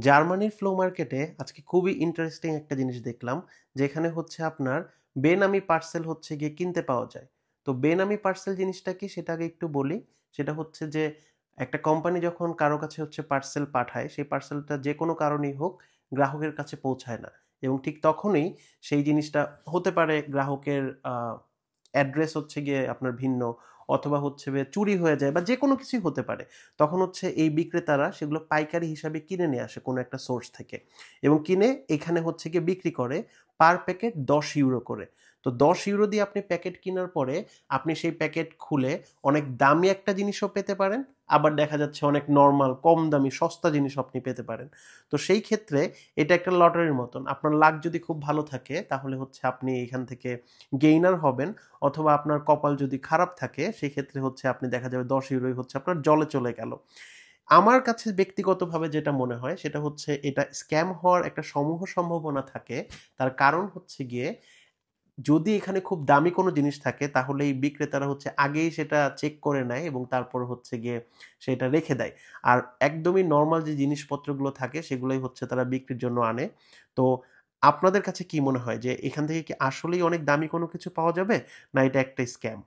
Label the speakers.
Speaker 1: জার্মানির ফ্লো মার্কেটে আজকে খুবই ইন্টারেস্টিং একটা জিনিস দেখলাম, যেখানে হচ্ছে আপনার বেনামি পার্সেল হচ্ছে গিয়ে কিনতে পাওয়া যায়। তো বেনামি পার্সেল জিনিসটা কি সেটা আগে একটু বলি। সেটা হচ্ছে যে একটা কোম্পানি যখন কারো কাছে হচ্ছে পার্সেল পাঠায়, সেই পার্সেলটা যে কোনো কারণেই হোক গ্রাহকের কাছে পৌঁছায় না, এবং ঠিক তখনই সেই জিনিসটা হতে পারে গ্রাহকের অ্যাড্রেস হচ্ছে গিয়ে আপনার ভিন্ন, অথবা হচ্ছে গিয়ে চুরি হয়ে যায়, বা যে কোনো কিছুই হতে পারে। তখন হচ্ছে এই বিক্রেতারা সেগুলো পাইকারি হিসাবে কিনে নিয়ে আসে কোনো একটা সোর্স থেকে, এবং কিনে এখানে হচ্ছে গিয়ে বিক্রি করে পার প্যাকেট 10 ইউরো করে। তো 10 ইউরো দিয়ে আপনি প্যাকেট কেনার পরে আপনি সেই প্যাকেট খুলে অনেক দামি একটা জিনিসও পেতে পারেন, আবার দেখা যাচ্ছে অনেক নর্মাল কম দামি সস্তা জিনিসও আপনি পেতে পারেন। তো সেই ক্ষেত্রে এটা একটা লটারির মতন, আপনার লাক যদি খুব ভালো থাকে তাহলে হচ্ছে আপনি এখান থেকে গেইনার হবেন, অথবা আপনার কপাল যদি খারাপ থাকে সেই ক্ষেত্রে হচ্ছে আপনি দেখা যাবে 10 ইউরোই হচ্ছে আপনার জলে চলে গেল। আমার কাছে ব্যক্তিগতভাবে যেটা মনে হয় সেটা হচ্ছে এটা স্ক্যাম হওয়ার একটা সমূহ সম্ভাবনা থাকে। তার কারণ হচ্ছে গিয়ে, যদি এখানে খুব দামি কোনো জিনিস থাকে তাহলে এই বিক্রেতারা হচ্ছে আগেই সেটা চেক করে নেয় এবং তারপর হচ্ছে গিয়ে সেটা রেখে দেয়। আর একদমই নর্মাল যে জিনিসপত্রগুলো থাকে সেগুলোই হচ্ছে তারা বিক্রির জন্য আনে। তো আপনাদের কাছে কি মনে হয় যে এখান থেকে কি আসলেই অনেক দামি কোনো কিছু পাওয়া যাবে, না এটা একটা স্ক্যাম?